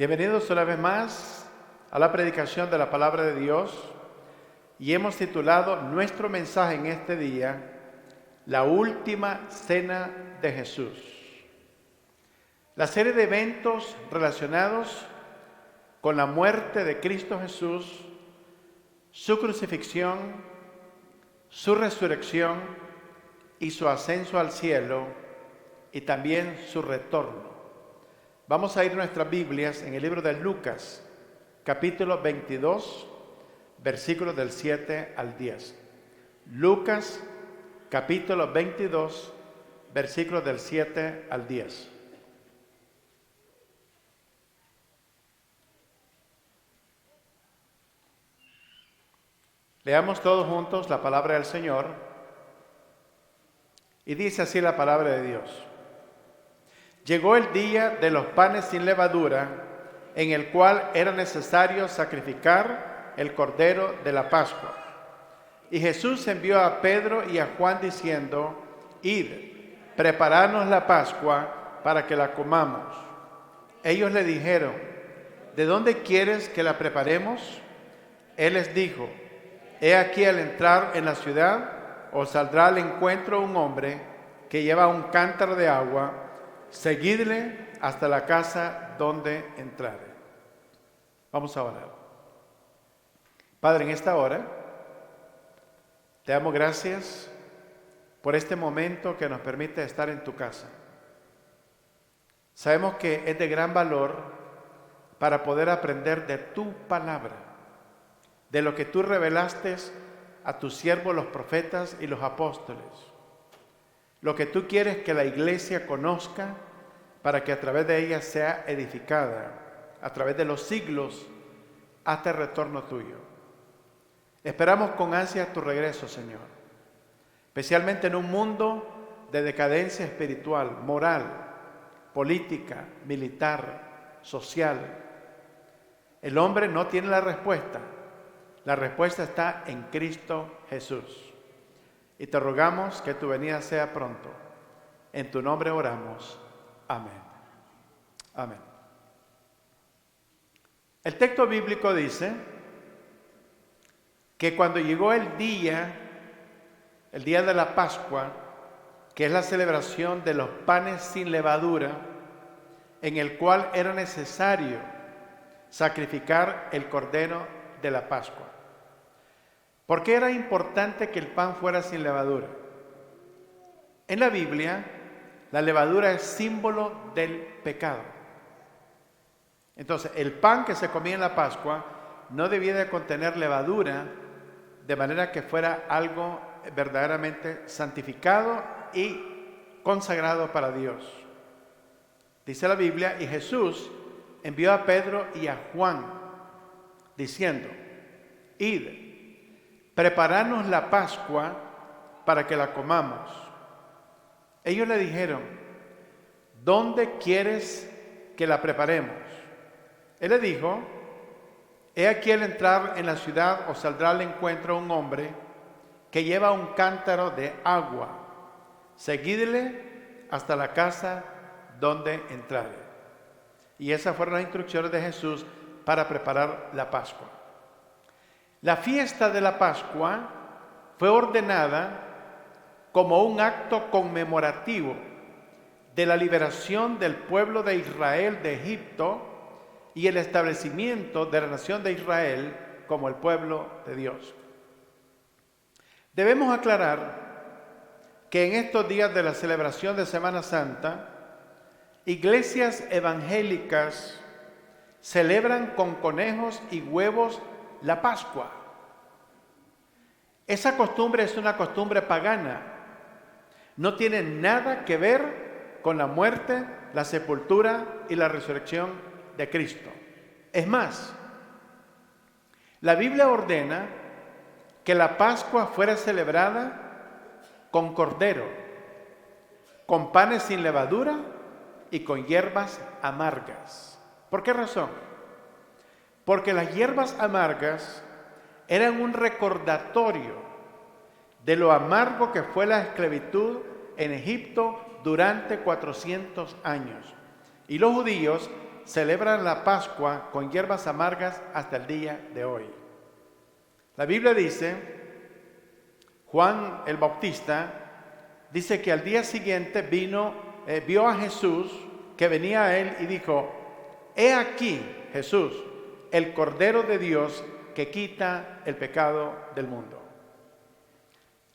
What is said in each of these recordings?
Bienvenidos una vez más a la predicación de la palabra de Dios y hemos titulado nuestro mensaje en este día, La última cena de Jesús. La serie de eventos relacionados con la muerte de Cristo Jesús, su crucifixión, su resurrección y su ascenso al cielo y también su retorno. Vamos a ir a nuestras Biblias en el libro de Lucas, capítulo 22, versículos del 7 al 10. Lucas, capítulo 22, versículos del 7 al 10. Leamos todos juntos la palabra del Señor. Y dice así la palabra de Dios. Llegó el día de los panes sin levadura, en el cual era necesario sacrificar el cordero de la Pascua. Y Jesús envió a Pedro y a Juan diciendo: Id, preparadnos la Pascua para que la comamos. Ellos le dijeron: ¿de dónde quieres que la preparemos? Él les dijo: He aquí, al entrar en la ciudad, os saldrá al encuentro un hombre que lleva un cántaro de agua. Seguidle hasta la casa donde entrare. Vamos a orar. Padre, en esta hora te damos gracias por este momento que nos permite estar en tu casa. Sabemos que es de gran valor para poder aprender de tu palabra, de lo que tú revelaste a tus siervos los profetas y los apóstoles. Lo que tú quieres que la iglesia conozca para que a través de ella sea edificada, a través de los siglos, hasta el retorno tuyo. Esperamos con ansia tu regreso, Señor, especialmente en un mundo de decadencia espiritual, moral, política, militar, social. El hombre no tiene la respuesta está en Cristo Jesús. Y te rogamos que tu venida sea pronto. En tu nombre oramos. Amén. Amén. El texto bíblico dice que cuando llegó el día de la Pascua, que es la celebración de los panes sin levadura, en el cual era necesario sacrificar el cordero de la Pascua. ¿Por qué era importante que el pan fuera sin levadura? En la Biblia, la levadura es símbolo del pecado. Entonces, el pan que se comía en la Pascua no debía de contener levadura, de manera que fuera algo verdaderamente santificado y consagrado para Dios. Dice la Biblia, y Jesús envió a Pedro y a Juan, diciendo: Id, preparadnos la Pascua para que la comamos. Ellos le dijeron: ¿dónde quieres que la preparemos? Él le dijo: he aquí, al entrar en la ciudad os saldrá al encuentro un hombre que lleva un cántaro de agua. Seguidle hasta la casa donde entrare. Y esas fueron las instrucciones de Jesús para preparar la Pascua. La fiesta de la Pascua fue ordenada como un acto conmemorativo de la liberación del pueblo de Israel de Egipto y el establecimiento de la nación de Israel como el pueblo de Dios. Debemos aclarar que en estos días de la celebración de Semana Santa, iglesias evangélicas celebran con conejos y huevos la Pascua. Esa costumbre es una costumbre pagana. No tiene nada que ver con la muerte, la sepultura y la resurrección de Cristo. Es más, la Biblia ordena que la Pascua fuera celebrada con cordero, con panes sin levadura y con hierbas amargas. ¿Por qué razón? Porque las hierbas amargas eran un recordatorio de lo amargo que fue la esclavitud en Egipto durante 400 años. Y los judíos celebran la Pascua con hierbas amargas hasta el día de hoy. La Biblia dice, Juan el Bautista dice que al día siguiente vio a Jesús que venía a él y dijo: he aquí, Jesús, el Cordero de Dios que quita el pecado del mundo.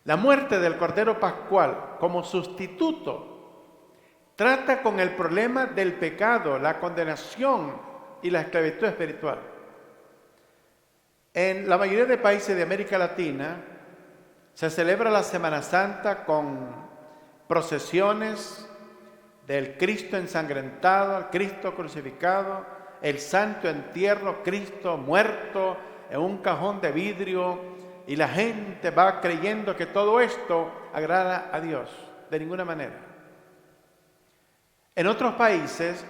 La muerte del Cordero Pascual como sustituto trata con el problema del pecado, la condenación y la esclavitud espiritual. En la mayoría de países de América Latina se celebra la Semana Santa con procesiones del Cristo ensangrentado, el Cristo crucificado, el santo entierro, Cristo muerto en un cajón de vidrio, y la gente va creyendo que todo esto agrada a Dios. De ninguna manera. En otros países,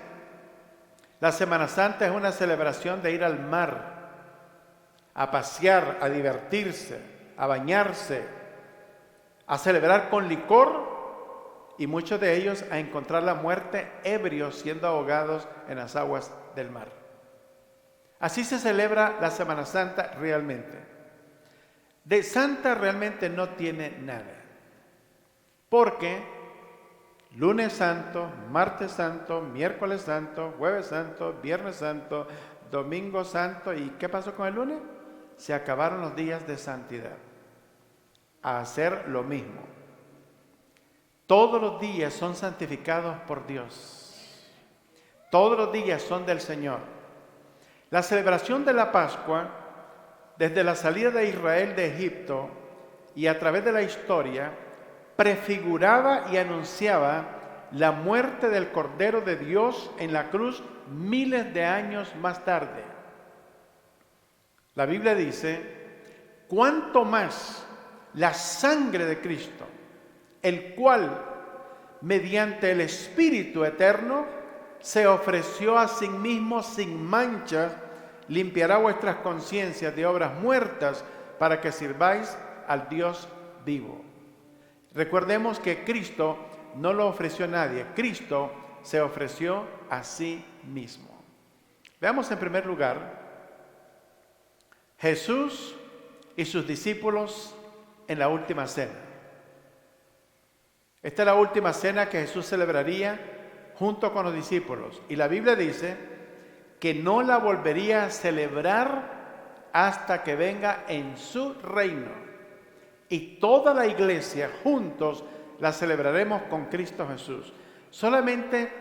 la Semana Santa es una celebración de ir al mar, a pasear, a divertirse, a bañarse, a celebrar con licor, y muchos de ellos a encontrar la muerte ebrios siendo ahogados en las aguas del mar. Así se celebra la Semana Santa realmente. De santa realmente no tiene nada, porque lunes santo, martes santo, miércoles santo, jueves santo, viernes santo, domingo santo, ¿y qué pasó con el lunes? Se acabaron los días de santidad. A hacer lo mismo. Todos los días son santificados por Dios. Todos los días son del Señor. La celebración de la Pascua, desde la salida de Israel de Egipto y a través de la historia, prefiguraba y anunciaba la muerte del Cordero de Dios en la cruz miles de años más tarde. La Biblia dice: cuánto más la sangre de Cristo, el cual, mediante el Espíritu eterno, se ofreció a sí mismo sin mancha, limpiará vuestras conciencias de obras muertas para que sirváis al Dios vivo. Recordemos que Cristo no lo ofreció a nadie, Cristo se ofreció a sí mismo. Veamos en primer lugar Jesús y sus discípulos en la última cena. Esta es la última cena que Jesús celebraría junto con los discípulos, y la Biblia dice que no la volvería a celebrar hasta que venga en su reino. Y toda la iglesia juntos la celebraremos con Cristo Jesús. Solamente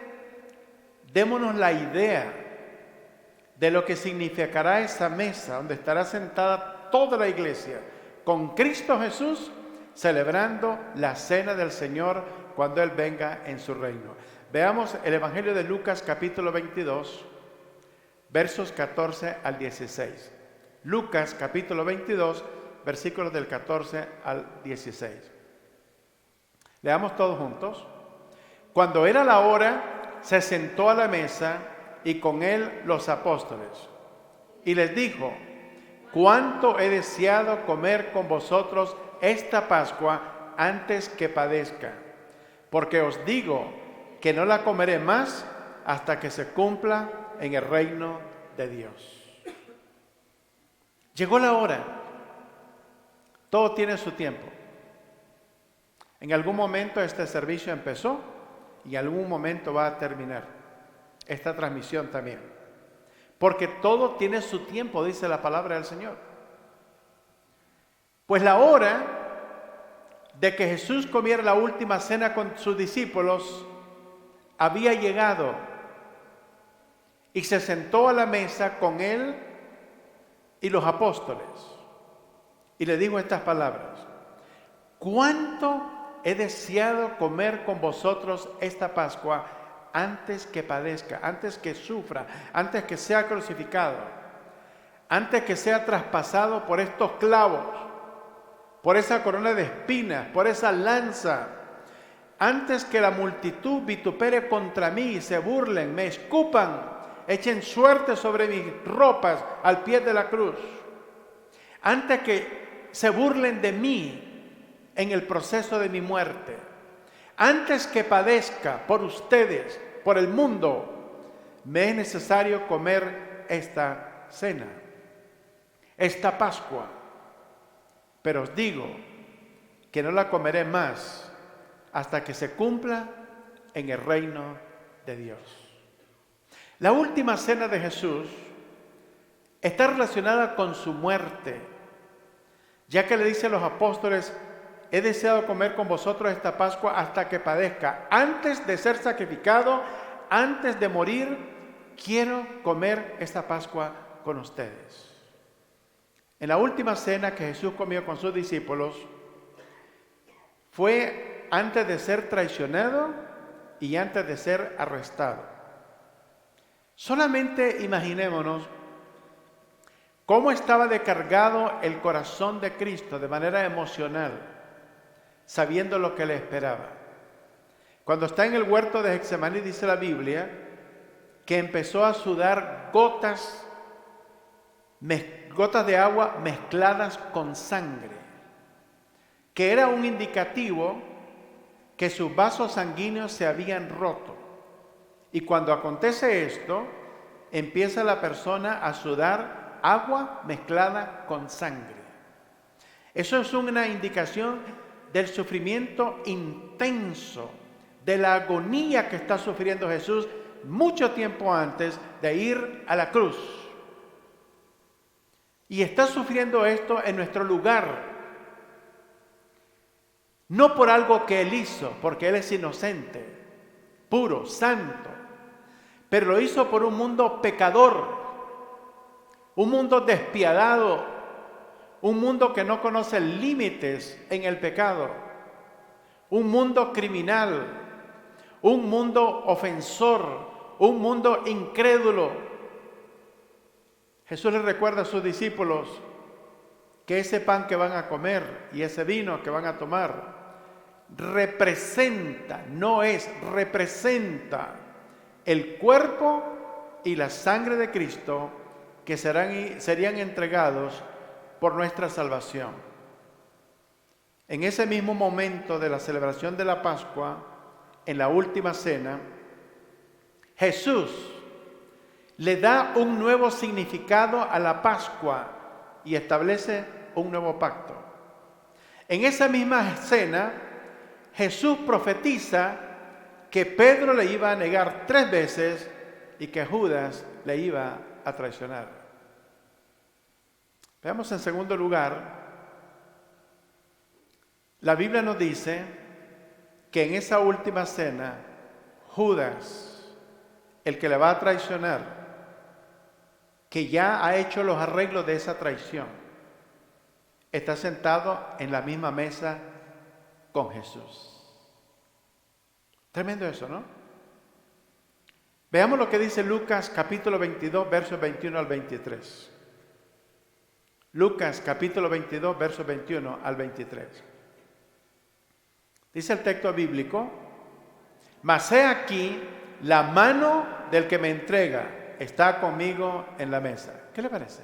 démonos la idea de lo que significará esa mesa donde estará sentada toda la iglesia con Cristo Jesús celebrando la cena del Señor cuando Él venga en su reino. Veamos el Evangelio de Lucas capítulo 22. Versos 14 al 16. Lucas capítulo 22, versículos del 14 al 16. Leamos todos juntos. Cuando era la hora, se sentó a la mesa y con él los apóstoles. Y les dijo: cuánto he deseado comer con vosotros esta Pascua antes que padezca. Porque os digo que no la comeré más hasta que se cumpla en el reino de Dios. Llegó la hora. Todo tiene su tiempo. En algún momento este servicio empezó y en algún momento va a terminar. Esta transmisión también. Porque todo tiene su tiempo, dice la palabra del Señor. Pues la hora de que Jesús comiera la última cena con sus discípulos había llegado. Y se sentó a la mesa con él y los apóstoles. Y le dijo estas palabras: cuánto he deseado comer con vosotros esta Pascua antes que padezca, antes que sufra, antes que sea crucificado, antes que sea traspasado por estos clavos, por esa corona de espinas, por esa lanza, antes que la multitud vitupere contra mí y se burlen, me escupan, echen suerte sobre mis ropas al pie de la cruz. Antes que se burlen de mí en el proceso de mi muerte. Antes que padezca por ustedes, por el mundo, me es necesario comer esta cena, esta Pascua, pero os digo que no la comeré más hasta que se cumpla en el reino de Dios. La última cena de Jesús está relacionada con su muerte, ya que le dice a los apóstoles: he deseado comer con vosotros esta Pascua hasta que padezca. Antes de ser sacrificado, antes de morir, quiero comer esta Pascua con ustedes. En la última cena que Jesús comió con sus discípulos fue antes de ser traicionado y antes de ser arrestado. Solamente imaginémonos cómo estaba descargado el corazón de Cristo de manera emocional, sabiendo lo que le esperaba. Cuando está en el huerto de Getsemaní, dice la Biblia que empezó a sudar gotas de agua mezcladas con sangre, que era un indicativo que sus vasos sanguíneos se habían roto. Y cuando acontece esto, empieza la persona a sudar agua mezclada con sangre. Eso es una indicación del sufrimiento intenso, de la agonía que está sufriendo Jesús mucho tiempo antes de ir a la cruz. Y está sufriendo esto en nuestro lugar. No por algo que Él hizo, porque Él es inocente, puro, santo, pero lo hizo por un mundo pecador, un mundo despiadado, un mundo que no conoce límites en el pecado, un mundo criminal, un mundo ofensor, un mundo incrédulo. Jesús les recuerda a sus discípulos que ese pan que van a comer y ese vino que van a tomar representa el cuerpo y la sangre de Cristo que serían entregados por nuestra salvación. En ese mismo momento de la celebración de la Pascua, en la última cena, Jesús le da un nuevo significado a la Pascua y establece un nuevo pacto. En esa misma cena, Jesús profetiza que Pedro le iba a negar 3 veces y que Judas le iba a traicionar. Veamos en segundo lugar, la Biblia nos dice que en esa última cena, Judas, el que le va a traicionar, que ya ha hecho los arreglos de esa traición, está sentado en la misma mesa con Jesús. Tremendo eso, ¿no? Veamos lo que dice Lucas capítulo 22, versos 21 al 23. Lucas capítulo 22, versos 21 al 23. Dice el texto bíblico: mas he aquí, la mano del que me entrega está conmigo en la mesa. ¿Qué le parece?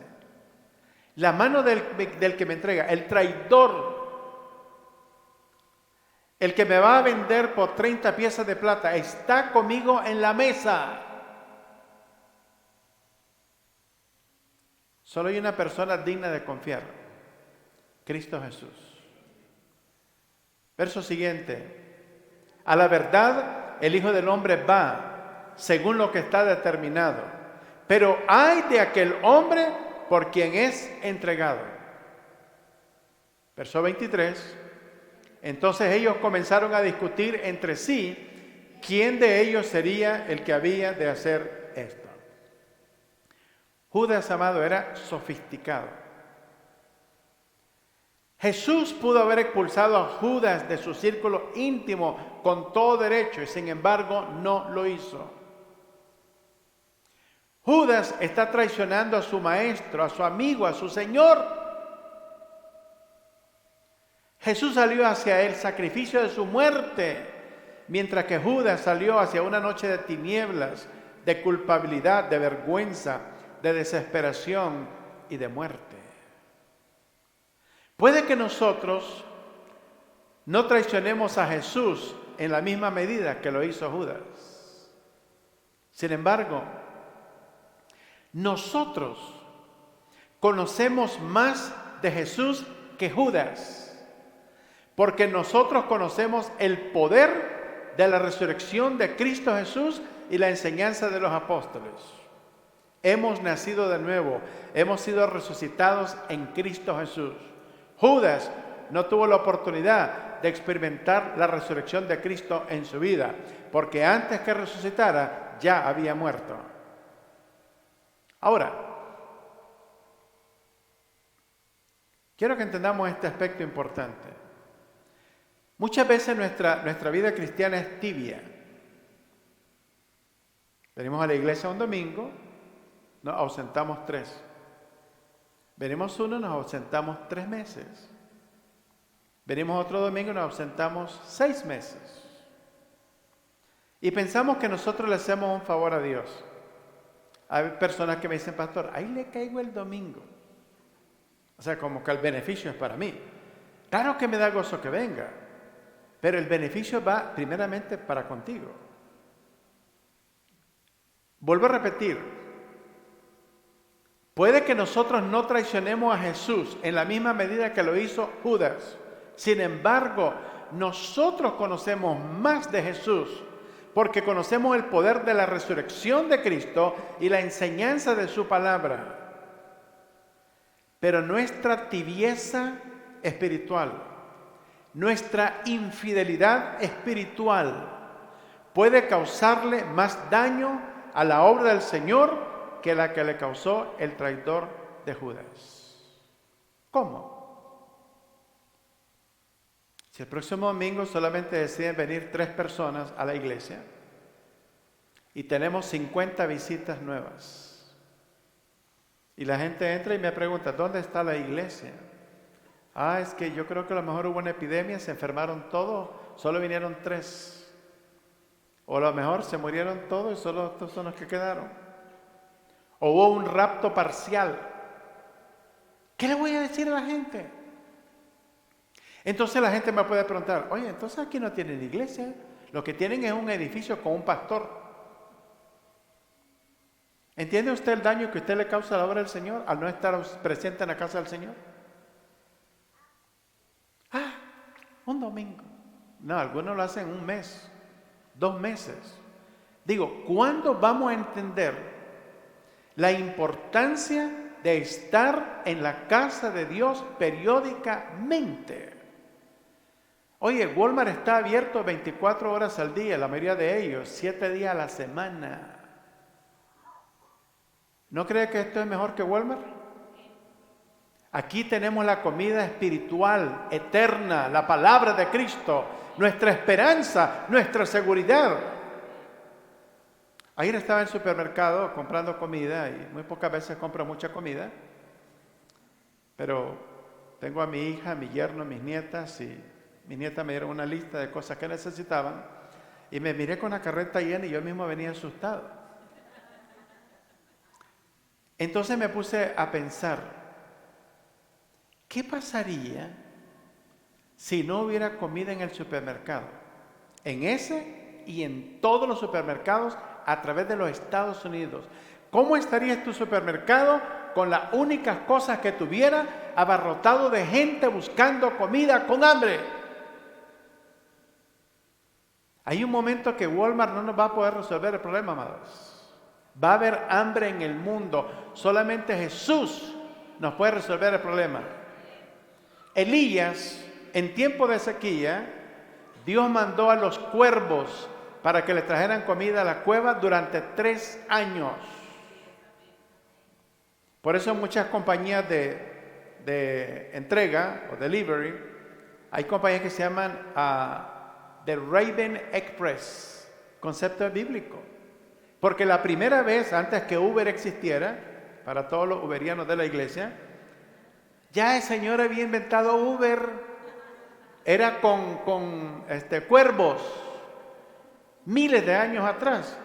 La mano del que me entrega, el traidor, el que me va a vender por 30 piezas de plata, está conmigo en la mesa. Solo hay una persona digna de confiar: Cristo Jesús. Verso siguiente: a la verdad, el Hijo del Hombre va según lo que está determinado, pero ay de aquel hombre por quien es entregado. Verso 23: entonces ellos comenzaron a discutir entre sí quién de ellos sería el que había de hacer esto. Judas, amado, era sofisticado. Jesús pudo haber expulsado a Judas de su círculo íntimo con todo derecho y sin embargo no lo hizo. Judas está traicionando a su maestro, a su amigo, a su Señor. Jesús salió hacia el sacrificio de su muerte, mientras que Judas salió hacia una noche de tinieblas, de culpabilidad, de vergüenza, de desesperación y de muerte. Puede que nosotros no traicionemos a Jesús en la misma medida que lo hizo Judas. Sin embargo, Nosotros conocemos más de Jesús que Judas, porque nosotros conocemos el poder de la resurrección de Cristo Jesús y la enseñanza de los apóstoles. Hemos nacido de nuevo, hemos sido resucitados en Cristo Jesús. Judas no tuvo la oportunidad de experimentar la resurrección de Cristo en su vida, porque antes que resucitara ya había muerto. Ahora, quiero que entendamos este aspecto importante. Muchas veces nuestra vida cristiana es tibia. Venimos a la iglesia un domingo, nos ausentamos 3. Venimos uno, nos ausentamos 3 meses. Venimos otro domingo y nos ausentamos 6 meses. Y pensamos que nosotros le hacemos un favor a Dios. Hay personas que me dicen, pastor, ahí le caigo el domingo. O sea, como que el beneficio es para mí. Claro que me da gozo que venga, pero el beneficio va primeramente para contigo. Vuelvo a repetir, puede que nosotros no traicionemos a Jesús en la misma medida que lo hizo Judas. Sin embargo, nosotros conocemos más de Jesús porque conocemos el poder de la resurrección de Cristo y la enseñanza de su palabra. Pero nuestra tibieza espiritual, nuestra infidelidad espiritual puede causarle más daño a la obra del Señor que la que le causó el traidor de Judas. ¿Cómo? Si el próximo domingo solamente deciden venir 3 personas a la iglesia y tenemos 50 visitas nuevas, y la gente entra y me pregunta, ¿dónde está la iglesia? Es que yo creo que a lo mejor hubo una epidemia, se enfermaron todos, solo vinieron 3. O a lo mejor se murieron todos y solo estos son los que quedaron. O hubo un rapto parcial. ¿Qué le voy a decir a la gente? Entonces la gente me puede preguntar, oye, entonces aquí no tienen iglesia, lo que tienen es un edificio con un pastor. ¿Entiende usted el daño que usted le causa a la obra del Señor al no estar presente en la casa del Señor? Un domingo. No, algunos lo hacen 1 mes, 2 meses. Digo, ¿cuándo vamos a entender la importancia de estar en la casa de Dios periódicamente? Oye, Walmart está abierto 24 horas al día, la mayoría de ellos, 7 días a la semana. ¿No cree que esto es mejor que Walmart? Aquí tenemos la comida espiritual, eterna, la palabra de Cristo, nuestra esperanza, nuestra seguridad. Ayer estaba en el supermercado comprando comida y muy pocas veces compro mucha comida, pero tengo a mi hija, mi yerno, mis nietas y mis nietas me dieron una lista de cosas que necesitaban y me miré con la carreta llena y yo mismo venía asustado. Entonces me puse a pensar, ¿qué pasaría si no hubiera comida en el supermercado? En ese y en todos los supermercados a través de los Estados Unidos. ¿Cómo estaría tu supermercado con las únicas cosas que tuviera abarrotado de gente buscando comida con hambre? Hay un momento que Walmart no nos va a poder resolver el problema, amados. Va a haber hambre en el mundo. Solamente Jesús nos puede resolver el problema. Elías, en tiempo de sequía, Dios mandó a los cuervos para que le trajeran comida a la cueva durante 3 años. Por eso muchas compañías de entrega o delivery, hay compañías que se llaman The Raven Express, concepto bíblico. Porque la primera vez, antes que Uber existiera, para todos los uberianos de la iglesia, ya el Señor había inventado Uber. Era con cuervos, miles de años atrás.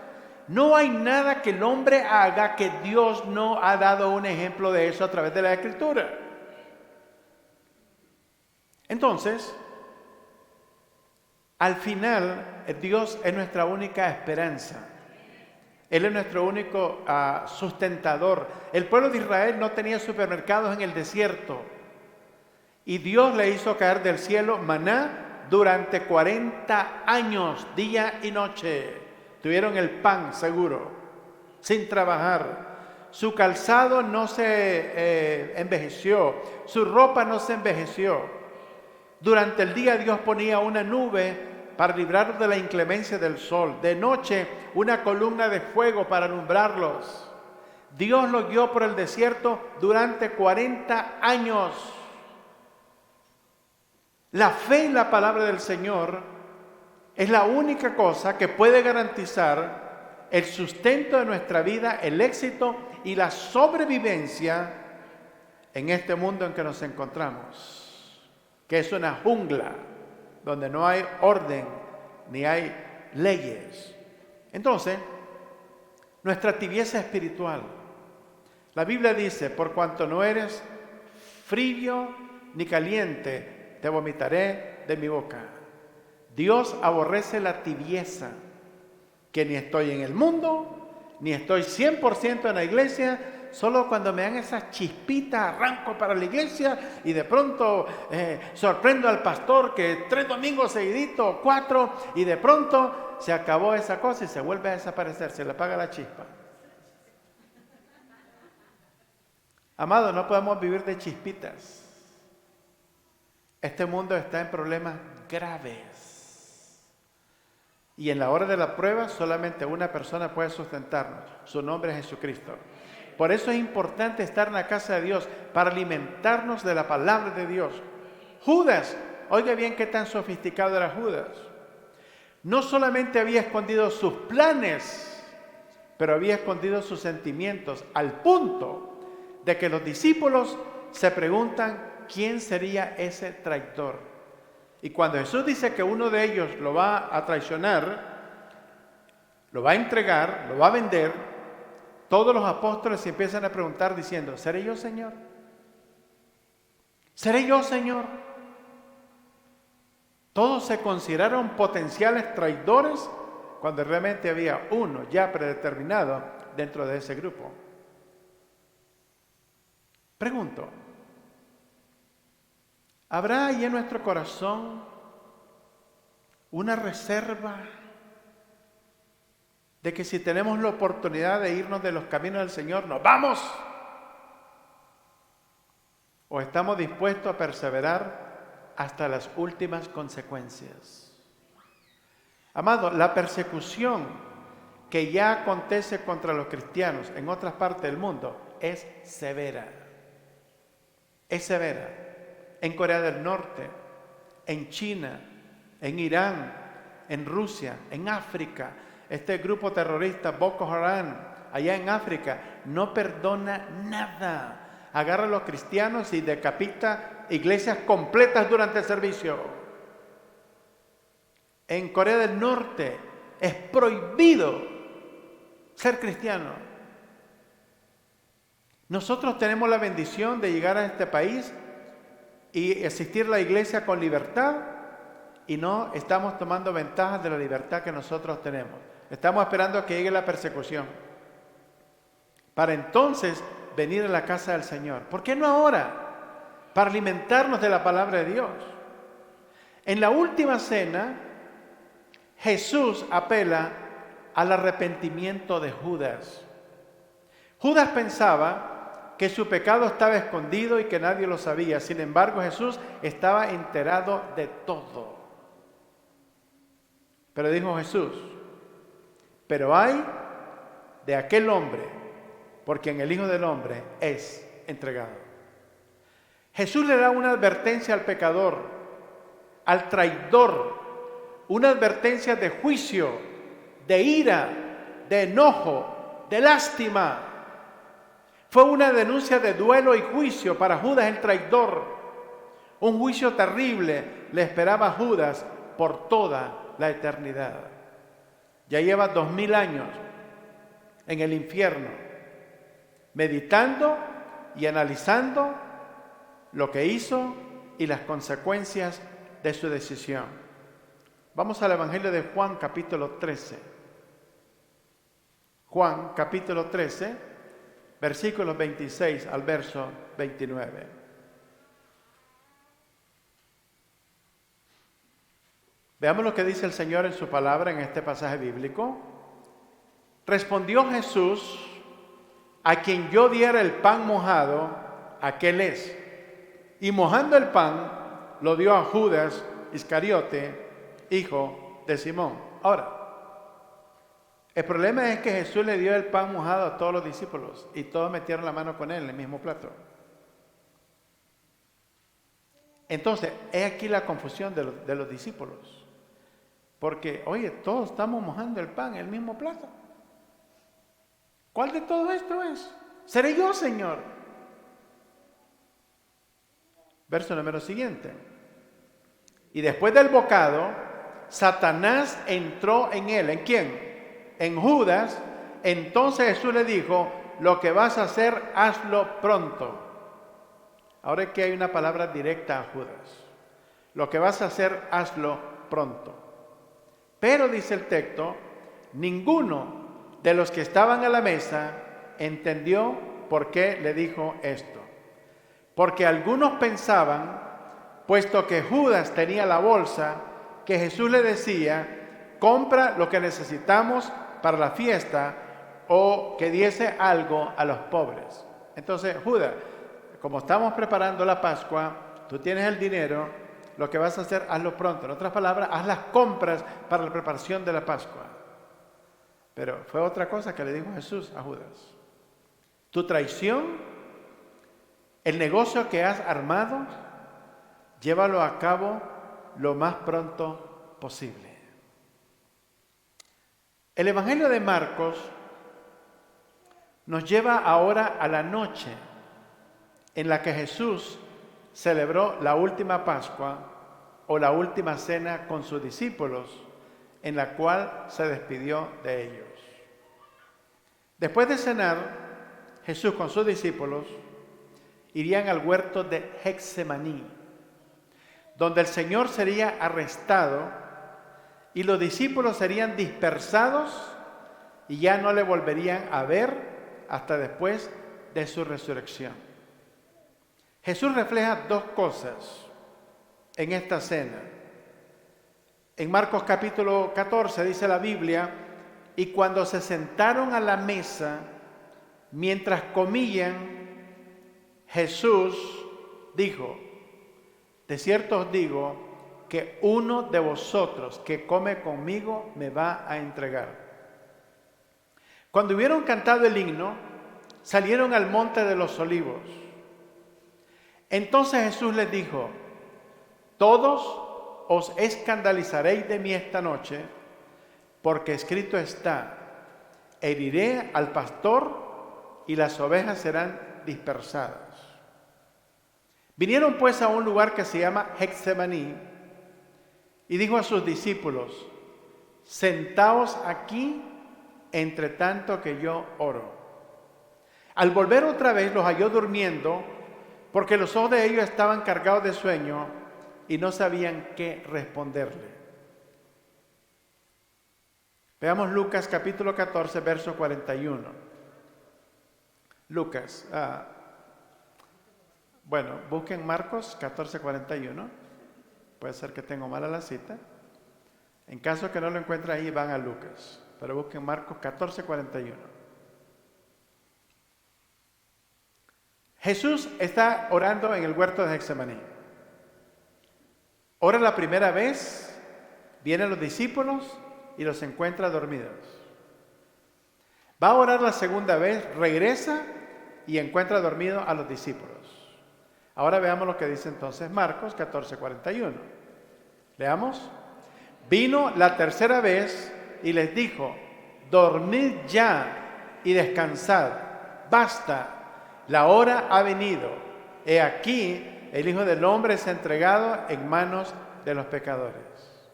No hay nada que el hombre haga que Dios no ha dado un ejemplo de eso a través de la Escritura. Entonces, al final, Dios es nuestra única esperanza. Él es nuestro único sustentador. El pueblo de Israel no tenía supermercados en el desierto. Y Dios le hizo caer del cielo maná durante 40 años, día y noche. Tuvieron el pan seguro, sin trabajar. Su calzado no se envejeció, su ropa no se envejeció. Durante el día Dios ponía una nube para librarlos de la inclemencia del sol. De noche, una columna de fuego para alumbrarlos. Dios los guió por el desierto durante 40 años. La fe en la palabra del Señor es la única cosa que puede garantizar el sustento de nuestra vida, el éxito y la sobrevivencia en este mundo en que nos encontramos, que es una jungla donde no hay orden ni hay leyes. Entonces, nuestra tibieza espiritual. La Biblia dice, por cuanto no eres frío ni caliente, te vomitaré de mi boca. Dios aborrece la tibieza, que ni estoy en el mundo, ni estoy 100% en la iglesia. Solo cuando me dan esas chispitas arranco para la iglesia y de pronto sorprendo al pastor que 3 domingos seguiditos, 4, y de pronto se acabó esa cosa y se vuelve a desaparecer, se le apaga la chispa. Amado, no podemos vivir de chispitas. Este mundo está en problemas graves. Y en la hora de la prueba solamente una persona puede sustentarnos. Su nombre es Jesucristo. Por eso es importante estar en la casa de Dios, para alimentarnos de la palabra de Dios. Judas, oiga bien qué tan sofisticado era Judas. No solamente había escondido sus planes, pero había escondido sus sentimientos, al punto de que los discípulos se preguntan quién sería ese traidor. Y cuando Jesús dice que uno de ellos lo va a traicionar, lo va a entregar, lo va a vender, todos los apóstoles se empiezan a preguntar diciendo, ¿seré yo, Señor? ¿Seré yo, Señor? Todos se consideraron potenciales traidores cuando realmente había uno ya predeterminado dentro de ese grupo. Pregunto, ¿habrá ahí en nuestro corazón una reserva de que si tenemos la oportunidad de irnos de los caminos del Señor, nos vamos? ¿O estamos dispuestos a perseverar hasta las últimas consecuencias? Amado, la persecución que ya acontece contra los cristianos en otras partes del mundo es severa. Es severa. En Corea del Norte, en China, en Irán, en Rusia, en África. Este grupo terrorista Boko Haram, allá en África, no perdona nada. Agarra a los cristianos y decapita iglesias completas durante el servicio. En Corea del Norte es prohibido ser cristiano. Nosotros tenemos la bendición de llegar a este país y asistir a la iglesia con libertad, y no estamos tomando ventajas de la libertad que nosotros tenemos. Estamos esperando a que llegue la persecución para entonces venir a la casa del Señor. ¿Por qué no ahora? Para alimentarnos de la palabra de Dios. En la última cena, Jesús apela al arrepentimiento de Judas. Judas pensaba que su pecado estaba escondido y que nadie lo sabía. Sin embargo, Jesús estaba enterado de todo. Pero dijo Jesús, pero hay de aquel hombre por quien el Hijo del Hombre es entregado. Jesús le da una advertencia al pecador, al traidor, una advertencia de juicio, de ira, de enojo, de lástima. Fue una denuncia de duelo y juicio para Judas el traidor. Un juicio terrible le esperaba a Judas por toda la eternidad. Ya lleva 2000 años en el infierno, meditando y analizando lo que hizo y las consecuencias de su decisión. Vamos al Evangelio de Juan, capítulo 13. Juan capítulo 13, versículos 26 al verso 29. Veamos lo que dice el Señor en su palabra en este pasaje bíblico. Respondió Jesús: a quien yo diera el pan mojado, aquel es. Y mojando el pan, lo dio a Judas Iscariote, hijo de Simón. Ahora, el problema es que Jesús le dio el pan mojado a todos los discípulos y todos metieron la mano con él en el mismo plato. Entonces, es aquí la confusión de los discípulos. Porque, oye, todos estamos mojando el pan en el mismo plato. ¿Cuál de todo esto es? ¿Seré yo, Señor? Verso número siguiente. Y después del bocado, Satanás entró en él. ¿En quién? En Judas. Entonces Jesús le dijo: lo que vas a hacer, hazlo pronto. Ahora es que hay una palabra directa a Judas. Lo que vas a hacer, hazlo pronto. Pero dice el texto, ninguno de los que estaban a la mesa entendió por qué le dijo esto. Porque algunos pensaban, puesto que Judas tenía la bolsa, que Jesús le decía: compra lo que necesitamos para la fiesta, o que diese algo a los pobres. Entonces, Judas, como estamos preparando la Pascua, tú tienes el dinero, lo que vas a hacer, hazlo pronto. En otras palabras, haz las compras para la preparación de la Pascua. Pero fue otra cosa que le dijo Jesús a Judas. Tu traición, el negocio que has armado, llévalo a cabo lo más pronto posible. El Evangelio de Marcos nos lleva ahora a la noche en la que Jesús celebró la última Pascua o la última cena con sus discípulos, en la cual se despidió de ellos. Después de cenar, Jesús con sus discípulos irían al huerto de Getsemaní, donde el Señor sería arrestado y los discípulos serían dispersados y ya no le volverían a ver hasta después de su resurrección. Jesús refleja dos cosas en esta cena. En Marcos capítulo 14 dice la Biblia: y cuando se sentaron a la mesa, mientras comían, Jesús dijo: de cierto os digo que uno de vosotros que come conmigo me va a entregar. Cuando hubieron cantado el himno, salieron al monte de los olivos. Entonces Jesús les dijo: todos os escandalizaréis de mí esta noche, porque escrito está: heriré al pastor y las ovejas serán dispersadas. Vinieron pues a un lugar que se llama Getsemaní y dijo a sus discípulos: sentaos aquí entre tanto que yo oro. Al volver otra vez los halló durmiendo, porque los ojos de ellos estaban cargados de sueño y no sabían qué responderle. Veamos Lucas capítulo 14, verso 41. Lucas, busquen Marcos 14, 41. Puede ser que tengo mala la cita. En caso que no lo encuentren ahí, van a Lucas. Pero busquen Marcos 14, 41. Jesús está orando en el huerto de Getsemaní. Ora la primera vez, vienen los discípulos y los encuentra dormidos. Va a orar la segunda vez, regresa y encuentra dormidos a los discípulos. Ahora veamos lo que dice entonces Marcos 14, 41. Leamos. Vino la tercera vez y les dijo: dormid ya y descansad, basta. La hora ha venido. He aquí, el Hijo del Hombre es entregado en manos de los pecadores.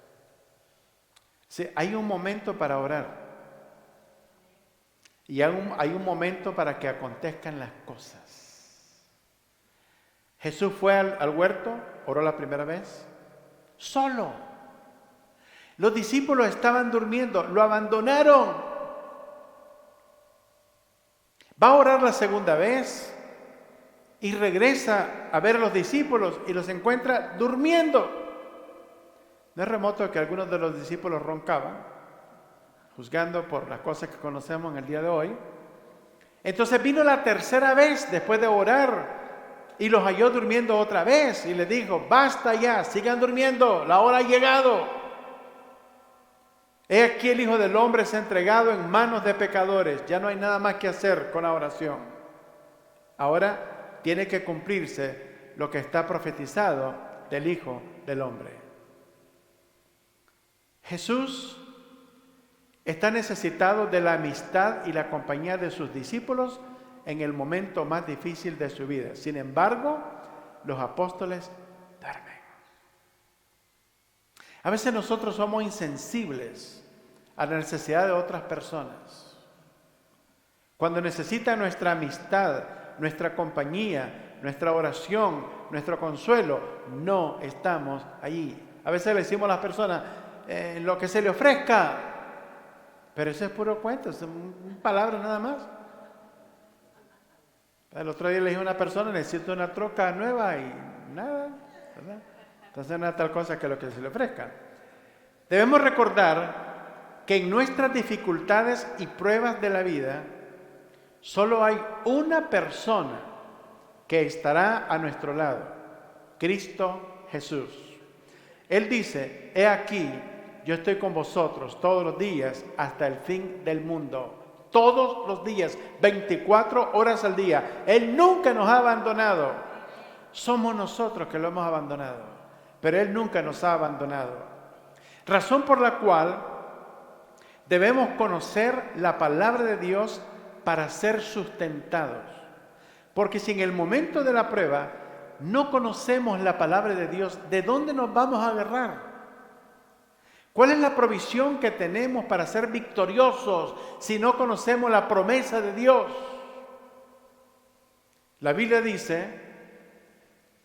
Sí, hay un momento para orar. Y hay un momento para que acontezcan las cosas. Jesús fue al huerto, oró la primera vez, solo. Los discípulos estaban durmiendo, lo abandonaron. Va a orar la segunda vez y regresa a ver a los discípulos y los encuentra durmiendo. No es remoto que algunos de los discípulos roncaban, juzgando por las cosas que conocemos en el día de hoy. Entonces vino la tercera vez después de orar y los halló durmiendo otra vez y les dijo: basta ya, sigan durmiendo, la hora ha llegado. He aquí el Hijo del Hombre es entregado en manos de pecadores. Ya no hay nada más que hacer con la oración. Ahora tiene que cumplirse lo que está profetizado del Hijo del Hombre. Jesús está necesitado de la amistad y la compañía de sus discípulos en el momento más difícil de su vida. Sin embargo, los apóstoles duermen. A veces nosotros somos insensibles a la necesidad de otras personas. Cuando necesitan nuestra amistad, nuestra compañía, nuestra oración, nuestro consuelo, no estamos allí. A veces le decimos a las personas, lo que se le ofrezca, pero eso es puro cuento, son palabras nada más. El otro día le dije a una persona, necesito una troca nueva y nada, ¿verdad? Entonces no es tal cosa que lo que se le ofrezca. Debemos recordar que en nuestras dificultades y pruebas de la vida, solo hay una persona que estará a nuestro lado: Cristo Jesús. Él dice: he aquí, yo estoy con vosotros todos los días hasta el fin del mundo. Todos los días, 24 horas al día. Él nunca nos ha abandonado. Somos nosotros que lo hemos abandonado, pero Él nunca nos ha abandonado. Razón por la cual debemos conocer la palabra de Dios para ser sustentados. Porque si en el momento de la prueba no conocemos la palabra de Dios, ¿de dónde nos vamos a agarrar? ¿Cuál es la provisión que tenemos para ser victoriosos si no conocemos la promesa de Dios? La Biblia dice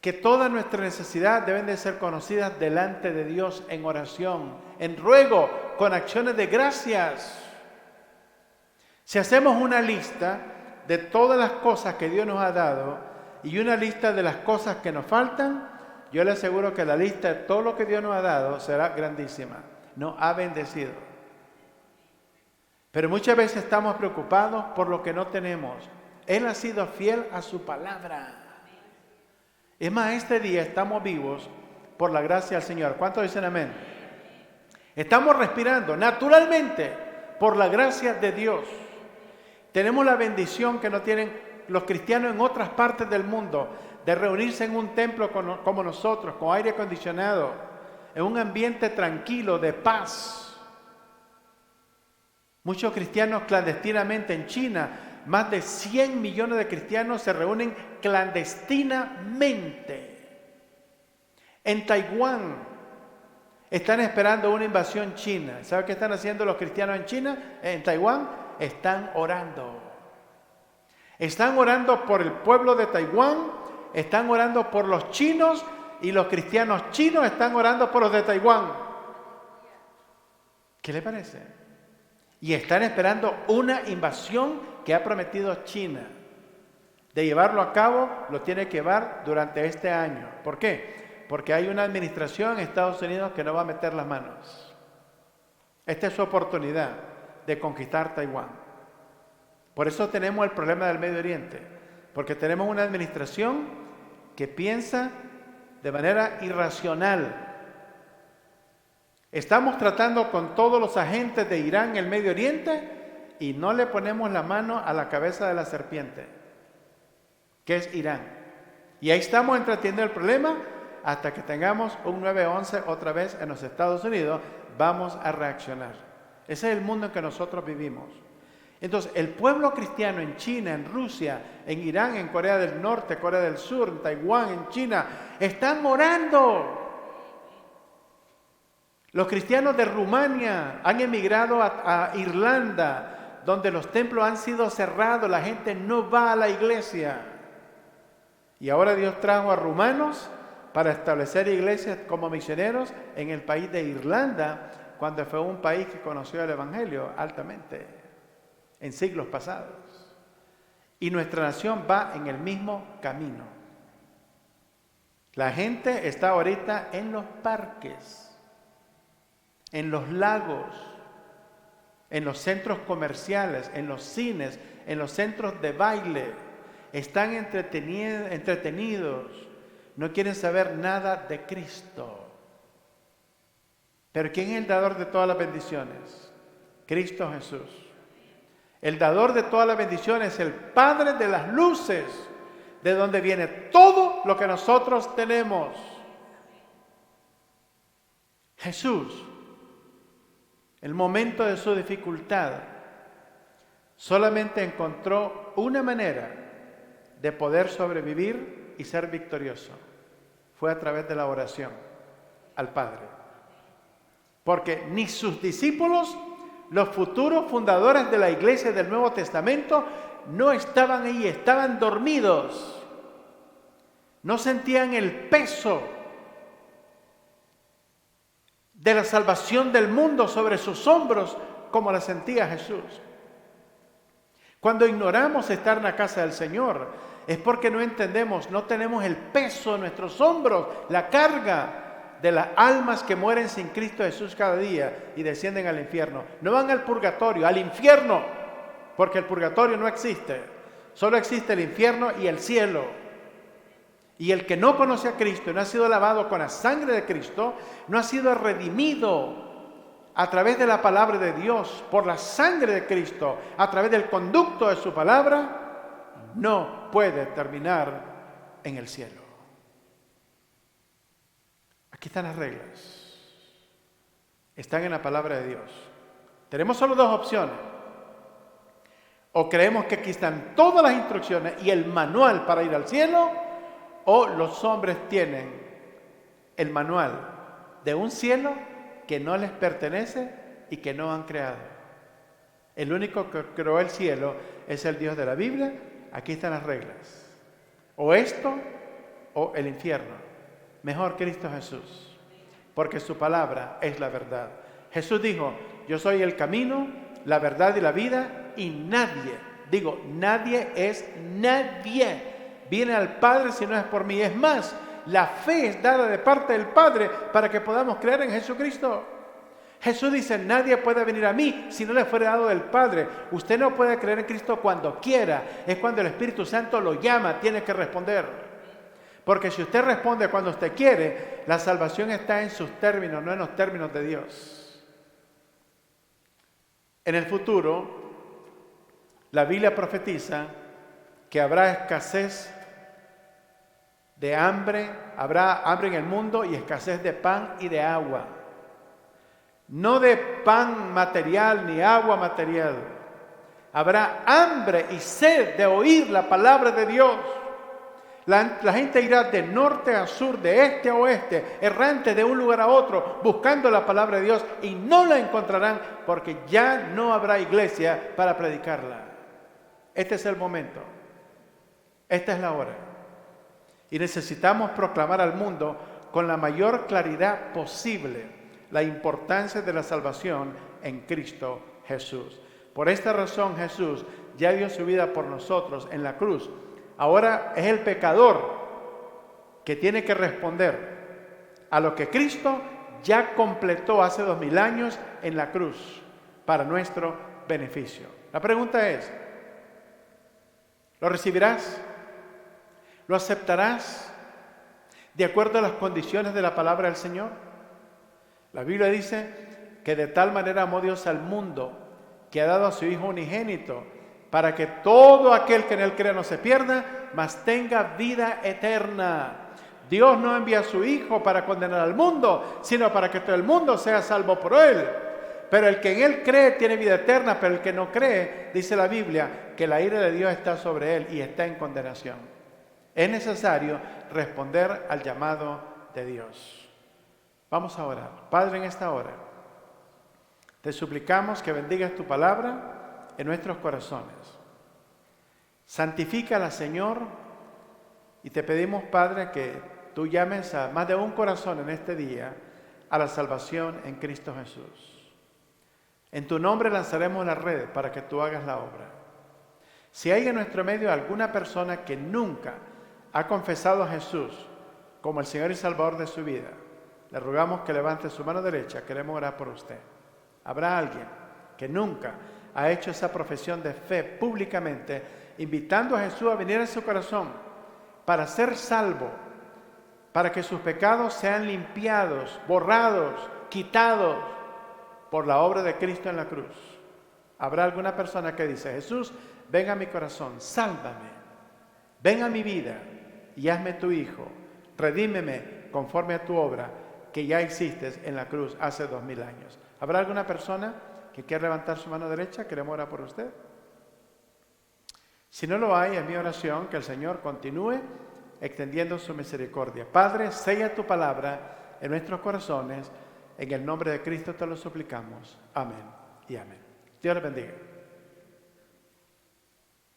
que todas nuestras necesidades deben de ser conocidas delante de Dios en oración, en ruego, con acciones de gracias. Si hacemos una lista de todas las cosas que Dios nos ha dado y una lista de las cosas que nos faltan, yo le aseguro que la lista de todo lo que Dios nos ha dado será grandísima. Nos ha bendecido. Pero muchas veces estamos preocupados por lo que no tenemos. Él ha sido fiel a su palabra. Es más, este día estamos vivos por la gracia del Señor. ¿Cuántos dicen amén? Estamos respirando naturalmente por la gracia de Dios. Tenemos la bendición que no tienen los cristianos en otras partes del mundo, de reunirse en un templo como nosotros, con aire acondicionado, en un ambiente tranquilo, de paz. Muchos cristianos clandestinamente en China, más de 100 millones de cristianos se reúnen clandestinamente. En Taiwán están esperando una invasión china. ¿Sabe qué están haciendo los cristianos en China? En Taiwán están orando. Están orando por el pueblo de Taiwán, están orando por los chinos, y los cristianos chinos están orando por los de Taiwán. ¿Qué le parece? Y están esperando una invasión que ha prometido China. De llevarlo a cabo, lo tiene que llevar durante este año. ¿Por qué? Porque hay una administración en Estados Unidos que no va a meter las manos. Esta es su oportunidad de conquistar Taiwán. Por eso tenemos el problema del Medio Oriente. Porque tenemos una administración que piensa de manera irracional. Estamos tratando con todos los agentes de Irán en el Medio Oriente y no le ponemos la mano a la cabeza de la serpiente, que es Irán. Y ahí estamos entreteniendo el problema hasta que tengamos un 9/11 otra vez en los Estados Unidos. Vamos a reaccionar. Ese es el mundo en que nosotros vivimos. Entonces, el pueblo cristiano en China, en Rusia, en Irán, en Corea del Norte, Corea del Sur, en Taiwán, en China, están orando. Los cristianos de Rumania han emigrado a Irlanda, donde los templos han sido cerrados, la gente no va a la iglesia. Y ahora Dios trajo a rumanos para establecer iglesias como misioneros en el país de Irlanda, cuando fue un país que conoció el Evangelio altamente en siglos pasados. Y nuestra nación va en el mismo camino. La gente está ahorita en los parques, en los lagos, en los centros comerciales, en los cines, en los centros de baile. Están entretenidos, no quieren saber nada de Cristo. Pero ¿quién es el dador de todas las bendiciones? Cristo Jesús. El dador de todas las bendiciones es el Padre de las luces, de donde viene todo lo que nosotros tenemos. Jesús, el momento de su dificultad, solamente encontró una manera de poder sobrevivir y ser victorioso. Fue a través de la oración al Padre. Porque ni sus discípulos, los futuros fundadores de la iglesia del Nuevo Testamento, no estaban ahí, estaban dormidos. No sentían el peso de la salvación del mundo sobre sus hombros como la sentía Jesús. Cuando ignoramos estar en la casa del Señor, es porque no entendemos, no tenemos el peso en nuestros hombros, la carga de las almas que mueren sin Cristo Jesús cada día y descienden al infierno. No van al purgatorio, al infierno, porque el purgatorio no existe. Solo existe el infierno y el cielo. Y el que no conoce a Cristo y no ha sido lavado con la sangre de Cristo, no ha sido redimido a través de la palabra de Dios, por la sangre de Cristo, a través del conducto de su palabra, no puede terminar en el cielo. Aquí están las reglas. Están en la palabra de Dios. Tenemos solo dos opciones. O creemos que aquí están todas las instrucciones y el manual para ir al cielo, o los hombres tienen el manual de un cielo que no les pertenece y que no han creado. El único que creó el cielo es el Dios de la Biblia. Aquí están las reglas. O esto o el infierno. Mejor Cristo Jesús, porque su palabra es la verdad. Jesús dijo, yo soy el camino, la verdad y la vida, y nadie viene al Padre si no es por mí. Es más, la fe es dada de parte del Padre para que podamos creer en Jesucristo. Jesús dice, nadie puede venir a mí si no le fuera dado del Padre. Usted no puede creer en Cristo cuando quiera. Es cuando el Espíritu Santo lo llama, tiene que responder. Porque si usted responde cuando usted quiere, la salvación está en sus términos, no en los términos de Dios. En el futuro, la Biblia profetiza que habrá escasez de hambre, habrá hambre en el mundo y escasez de pan y de agua. No de pan material ni agua material. Habrá hambre y sed de oír la palabra de Dios. La gente irá de norte a sur, de este a oeste, errante de un lugar a otro, buscando la palabra de Dios y no la encontrarán porque ya no habrá iglesia para predicarla. Este es el momento. Esta es la hora. Y necesitamos proclamar al mundo con la mayor claridad posible la importancia de la salvación en Cristo Jesús. Por esta razón Jesús ya dio su vida por nosotros en la cruz. Ahora es el pecador que tiene que responder a lo que Cristo ya completó hace 2000 años en la cruz para nuestro beneficio. La pregunta es, ¿lo recibirás? ¿Lo aceptarás de acuerdo a las condiciones de la palabra del Señor? La Biblia dice que de tal manera amó Dios al mundo que ha dado a su Hijo unigénito para que todo aquel que en Él crea no se pierda, mas tenga vida eterna. Dios no envía a su Hijo para condenar al mundo, sino para que todo el mundo sea salvo por Él. Pero el que en Él cree tiene vida eterna, pero el que no cree, dice la Biblia, que la ira de Dios está sobre él y está en condenación. Es necesario responder al llamado de Dios. Vamos a orar. Padre, en esta hora, te suplicamos que bendigas tu palabra en nuestros corazones. Santifícala, Señor, y te pedimos, Padre, que tú llames a más de un corazón en este día a la salvación en Cristo Jesús. En tu nombre lanzaremos la red para que tú hagas la obra. Si hay en nuestro medio alguna persona que nunca ha confesado a Jesús como el Señor y Salvador de su vida, le rogamos que levante su mano derecha. Queremos orar por usted. ¿Habrá alguien que nunca ha hecho esa profesión de fe públicamente, invitando a Jesús a venir a su corazón para ser salvo, para que sus pecados sean limpiados, borrados, quitados por la obra de Cristo en la cruz? ¿Habrá alguna persona que dice: Jesús, ven a mi corazón, sálvame, ven a mi vida y hazme tu hijo, redímeme conforme a tu obra que ya hiciste en la cruz hace 2000 años? ¿Habrá alguna persona que quiera levantar su mano derecha? Queremos orar por usted. Si no lo hay, es mi oración que el Señor continúe extendiendo su misericordia. Padre, sella tu palabra en nuestros corazones. En el nombre de Cristo te lo suplicamos. Amén y amén. Dios les bendiga.